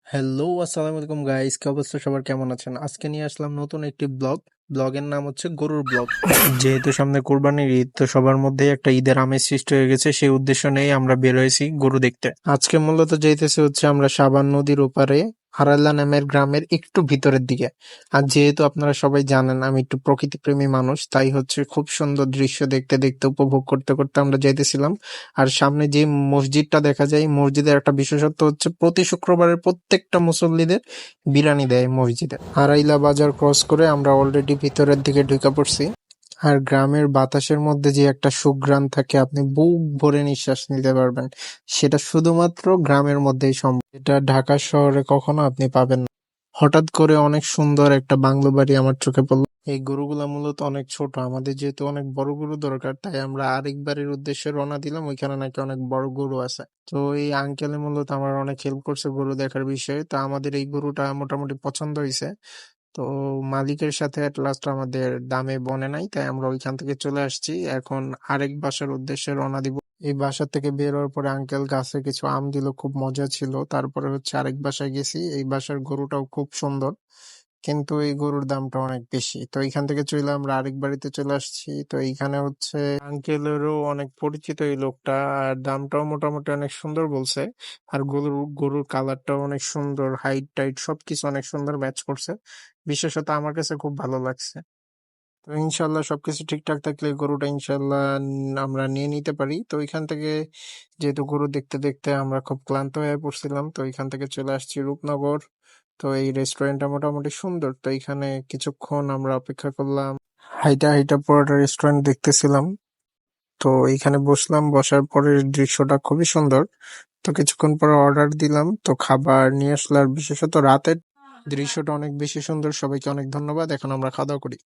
Hello, আসসালামু আলাইকুম guys, কি অবস্থা সবার, কেমন আছেন? আজকে নিয়ে আসলাম নতুন একটি ব্লগের নাম হচ্ছে গরুর ব্লগ। যেহেতু সামনে কোরবানির ঈদ, তো সবার মধ্যেই একটা ঈদের আমেজ সৃষ্টি হয়ে গেছে। সেই উদ্দেশ্য নিয়েই আমরা বের হয়েছি গরু দেখতে। আজকে মূলত যাইতেছে হচ্ছে আমরা সাবান নদীর ওপারে হারাল্লা নামের গ্রামের একটু ভিতরের দিকে। আর যেহেতু আপনারা সবাই জানেন আমি একটু প্রকৃতিপ্রেমী মানুষ, তাই হচ্ছে খুব সুন্দর দৃশ্য দেখতে দেখতে উপভোগ করতে করতে আমরা যাইতেছিলাম। আর সামনে যে মসজিদটা দেখা যায়, মসজিদের একটা বিশেষত্ব হচ্ছে প্রতি শুক্রবারের প্রত্যেকটা মুসল্লিদের বিরিয়ানি দেয় মসজিদে। আড়াইলা বাজার ক্রস করে আমরা অলরেডি ভিতরের দিকে ঢুকে পড়ছি। আর গ্রামের বাতাসের মধ্যে যে একটা সুঘ্রাণ থাকে, আপনি বুক ভরে নিঃশ্বাস নিতে পারবেন, সেটা শুধুমাত্র গ্রামের মধ্যেই সম্ভব। এটা ঢাকা শহরে কখনো আপনি পাবেন না। হঠাৎ করে অনেক সুন্দর একটা বাংলো বাড়ি আমার চোখে পড়লো। এই গরুগুলা মূলত অনেক ছোট, আমাদের যেহেতু অনেক বড় গরু দরকার, তাই আমরা আরেক বাড়ির উদ্দেশ্যে রওনা দিলাম। ওইখানে নাকি অনেক বড় গরু আছে। তো এই আঙ্কেলে মূলত আমার অনেক হেল্প করছে গরু দেখার বিষয়ে। তো আমাদের এই গরুটা মোটামুটি পছন্দ হয়েছে। তো মালিকের সাথে এট লাস্ট আমাদের দামে বনে নাই, তাই আমরা ওইখান থেকে চলে আসছি। এখন আরেক বাসার উদ্দেশ্যে রওনা দিব। এই বাসা থেকে বের হওয়ার পরে আঙ্কেল গাছে কিছু আম দিল, খুব মজা ছিল। তারপরে হচ্ছে আরেক বাসায় গেছি, এই বাসার গরুটাও খুব সুন্দর, কিন্তু এই গরুর দামটা অনেক বেশি। তো এইখান থেকে চলে আমরা আরেক বাড়িতে চলে আসছি। তো এইখানে হচ্ছে আঙ্কেলেরও অনেক পরিচিত এই লোকটা, আর দামটাও মোটামুটি অনেক সুন্দর বলছে। আর গরুর কালারটাও অনেক সুন্দর, হাইট টাইট সবকিছু অনেক সুন্দর ম্যাচ করছে। বিশেষত আমার কাছে খুব ভালো লাগছে। তো ইনশাল্লাহ সবকিছু ঠিকঠাক থাকলে গরুটা ইনশাল্লাহ আমরা নিয়ে নিতে পারি। তো এখান থেকে যেহেতু গরু দেখতে দেখতে আমরা খুব ক্লান্ত হয়ে পড়ছিলাম, তো এখান থেকে চলে আসছি রূপনগর। তো এই রেস্টুরেন্টটা মোটামুটি সুন্দর, তো এখানে কিছুক্ষণ আমরা অপেক্ষা করলাম। হাইটা হাইটা পুরোটা রেস্টুরেন্ট দেখতেছিলাম। তো এইখানে বসলাম, বসার পরের দৃশ্যটা খুবই সুন্দর। তো কিছুক্ষণ পরে অর্ডার দিলাম, তো খাবার নিয়ে আসলো। আর বিশেষত রাতের দৃশ্যটা অনেক বেশি সুন্দর। সবাইকে অনেক ধন্যবাদ। এখন আমরা খাওয়া দাওয়া করি।